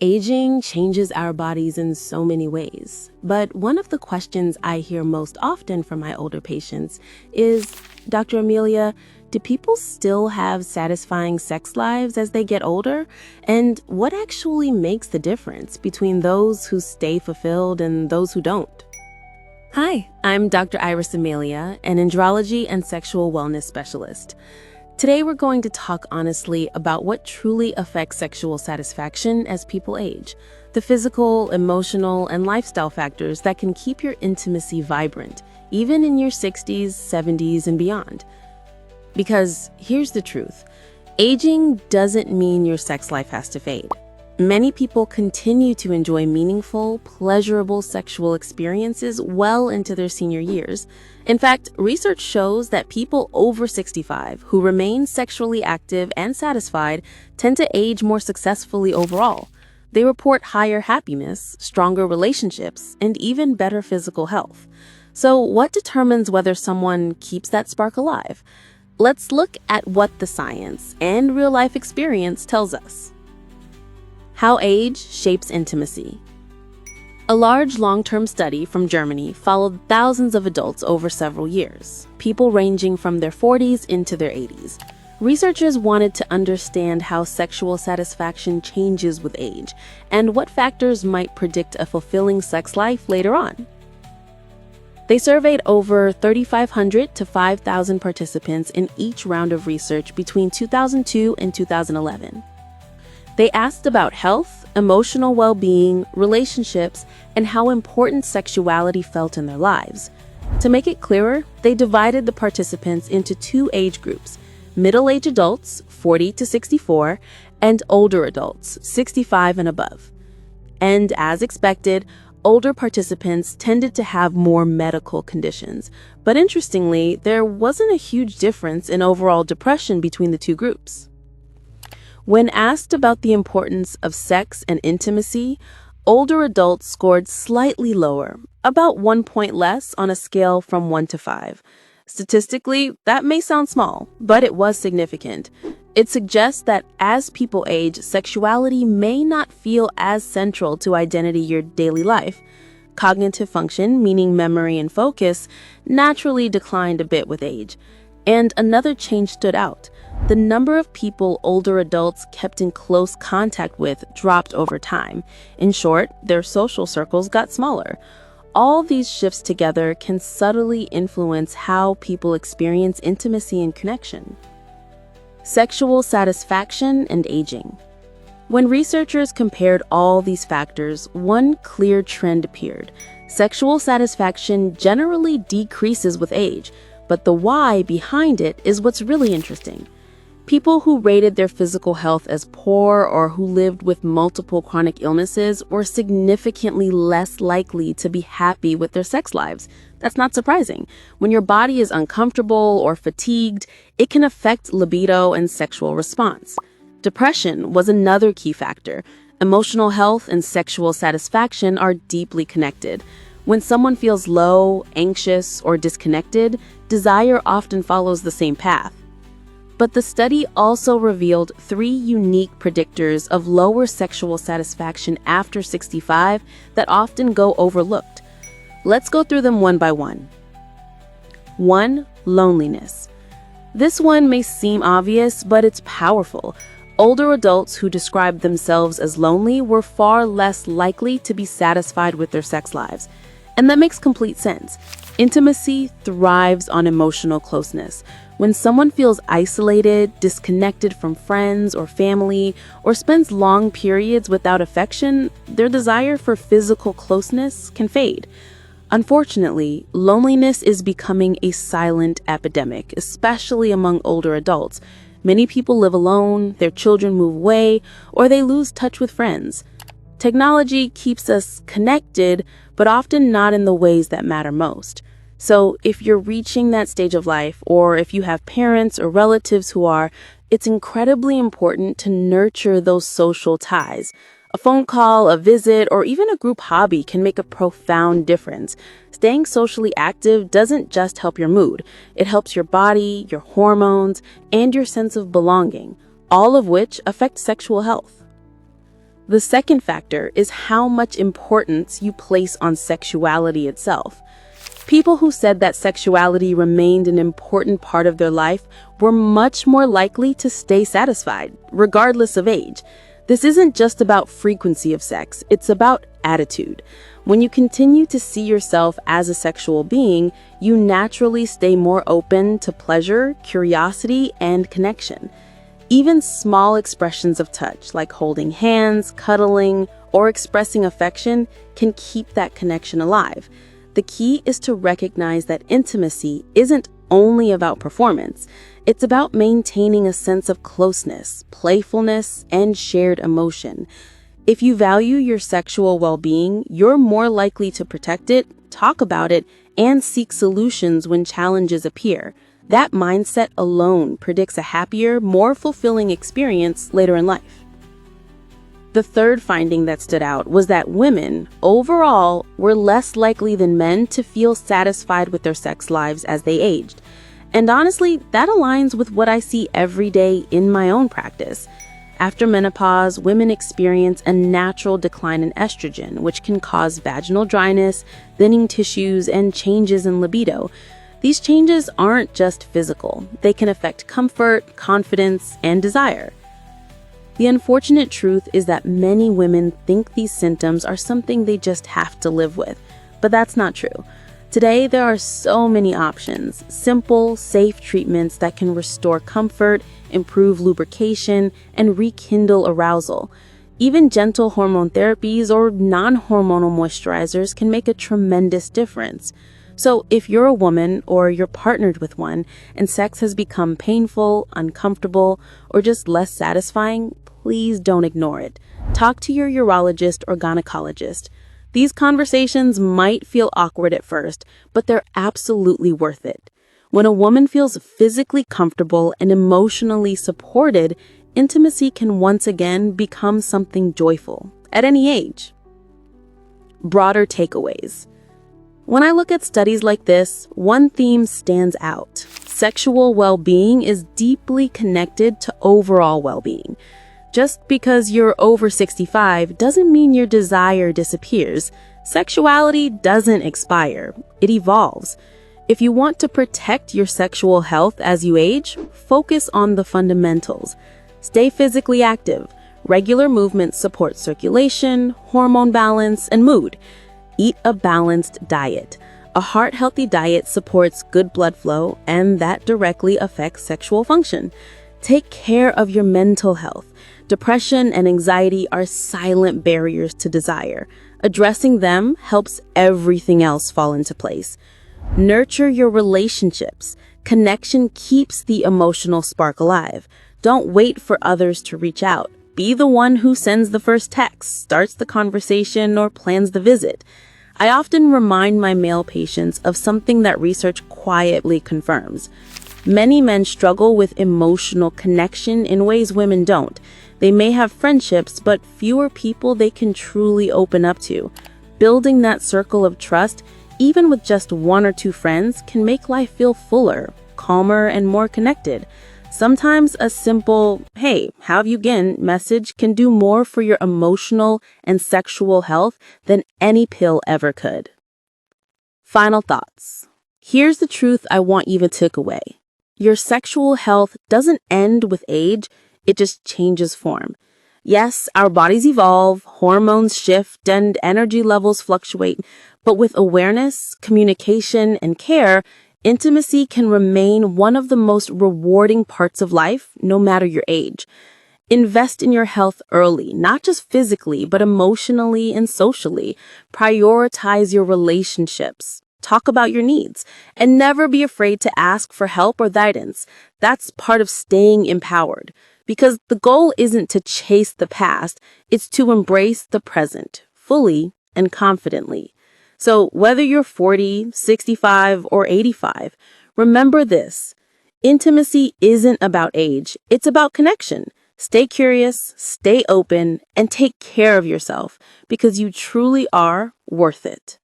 Aging changes our bodies in so many ways, but one of the questions I hear most often from my older patients is, Dr. Amelia, do people still have satisfying sex lives as they get older? And what actually makes the difference between those who stay fulfilled and those who don't? Hi, I'm Dr. Iris Amelia, an andrology and sexual wellness specialist. Today, we're going to talk honestly about what truly affects sexual satisfaction as people age, the physical, emotional, and lifestyle factors that can keep your intimacy vibrant, even in your 60s, 70s, and beyond. Because here's the truth, aging doesn't mean your sex life has to fade. Many people continue to enjoy meaningful, pleasurable sexual experiences well into their senior years. In fact, research shows that people over 65 who remain sexually active and satisfied tend to age more successfully overall. They report higher happiness, stronger relationships, and even better physical health. So, what determines whether someone keeps that spark alive? Let's look at what the science and real-life experience tells us. How age shapes intimacy. A large long-term study from Germany followed thousands of adults over several years, people ranging from their 40s into their 80s. Researchers wanted to understand how sexual satisfaction changes with age and what factors might predict a fulfilling sex life later on. They surveyed over 3,500 to 5,000 participants in each round of research between 2002 and 2011. They asked about health, emotional well-being, relationships, and how important sexuality felt in their lives. To make it clearer, they divided the participants into two age groups: middle-aged adults, 40 to 64, and older adults, 65 and above. And as expected, older participants tended to have more medical conditions. But interestingly, there wasn't a huge difference in overall depression between the two groups. When asked about the importance of sex and intimacy, older adults scored slightly lower, about 1 point less on a scale from 1 to 5. Statistically, that may sound small, but it was significant. It suggests that as people age, sexuality may not feel as central to identity or daily life. Cognitive function, meaning memory and focus, naturally declined a bit with age. And another change stood out. The number of people older adults kept in close contact with dropped over time. In short, their social circles got smaller. All these shifts together can subtly influence how people experience intimacy and connection. Sexual satisfaction and aging. When researchers compared all these factors, one clear trend appeared. Sexual satisfaction generally decreases with age, but the why behind it is what's really interesting. People who rated their physical health as poor or who lived with multiple chronic illnesses were significantly less likely to be happy with their sex lives. That's not surprising. When your body is uncomfortable or fatigued, it can affect libido and sexual response. Depression was another key factor. Emotional health and sexual satisfaction are deeply connected. When someone feels low, anxious, or disconnected, desire often follows the same path. But the study also revealed 3 unique predictors of lower sexual satisfaction after 65 that often go overlooked. Let's go through them one by one. 1. Loneliness. This one may seem obvious, but it's powerful. Older adults who described themselves as lonely were far less likely to be satisfied with their sex lives. And that makes complete sense. Intimacy thrives on emotional closeness. When someone feels isolated, disconnected from friends or family, or spends long periods without affection, their desire for physical closeness can fade. Unfortunately, loneliness is becoming a silent epidemic, especially among older adults. Many people live alone, their children move away, or they lose touch with friends. Technology keeps us connected, but often not in the ways that matter most. So if you're reaching that stage of life, or if you have parents or relatives who are, it's incredibly important to nurture those social ties. A phone call, a visit, or even a group hobby can make a profound difference. Staying socially active doesn't just help your mood. It helps your body, your hormones, and your sense of belonging, all of which affect sexual health. The second factor is how much importance you place on sexuality itself. People who said that sexuality remained an important part of their life were much more likely to stay satisfied, regardless of age. This isn't just about frequency of sex, it's about attitude. When you continue to see yourself as a sexual being, you naturally stay more open to pleasure, curiosity, and connection. Even small expressions of touch, like holding hands, cuddling, or expressing affection, can keep that connection alive. The key is to recognize that intimacy isn't only about performance. It's about maintaining a sense of closeness, playfulness, and shared emotion. If you value your sexual well-being, you're more likely to protect it, talk about it, and seek solutions when challenges appear. That mindset alone predicts a happier, more fulfilling experience later in life. The third finding that stood out was that women, overall, were less likely than men to feel satisfied with their sex lives as they aged. And honestly, that aligns with what I see every day in my own practice. After menopause, women experience a natural decline in estrogen, which can cause vaginal dryness, thinning tissues, and changes in libido. These changes aren't just physical. They can affect comfort, confidence, and desire. The unfortunate truth is that many women think these symptoms are something they just have to live with, but that's not true. Today, there are so many options, simple, safe treatments that can restore comfort, improve lubrication, and rekindle arousal. Even gentle hormone therapies or non-hormonal moisturizers can make a tremendous difference. So if you're a woman or you're partnered with one and sex has become painful, uncomfortable, or just less satisfying, please don't ignore it. Talk to your urologist or gynecologist. These conversations might feel awkward at first, but they're absolutely worth it. When a woman feels physically comfortable and emotionally supported, intimacy can once again become something joyful, at any age. Broader takeaways. When I look at studies like this, one theme stands out. Sexual well-being is deeply connected to overall well-being. Just because you're over 65 doesn't mean your desire disappears. Sexuality doesn't expire, it evolves. If you want to protect your sexual health as you age, focus on the fundamentals. Stay physically active. Regular movement supports circulation, hormone balance, and mood. Eat a balanced diet. A heart-healthy diet supports good blood flow, and that directly affects sexual function. Take care of your mental health. Depression and anxiety are silent barriers to desire. Addressing them helps everything else fall into place. Nurture your relationships. Connection keeps the emotional spark alive. Don't wait for others to reach out. Be the one who sends the first text, starts the conversation, or plans the visit. I often remind my male patients of something that research quietly confirms. Many men struggle with emotional connection in ways women don't. They may have friendships, but fewer people they can truly open up to. Building that circle of trust, even with just one or two friends, can make life feel fuller, calmer, and more connected. Sometimes a simple, "Hey, how have you been?" message can do more for your emotional and sexual health than any pill ever could. Final thoughts. Here's the truth I want you to take away. Your sexual health doesn't end with age, it just changes form. Yes, our bodies evolve, hormones shift, and energy levels fluctuate, but with awareness, communication, and care, intimacy can remain one of the most rewarding parts of life, no matter your age. Invest in your health early, not just physically, but emotionally and socially. Prioritize your relationships. Talk about your needs, and never be afraid to ask for help or guidance. That's part of staying empowered, because the goal isn't to chase the past, it's to embrace the present, fully and confidently. So whether you're 40, 65, or 85, remember this. Intimacy isn't about age, it's about connection. Stay curious, stay open, and take care of yourself, because you truly are worth it.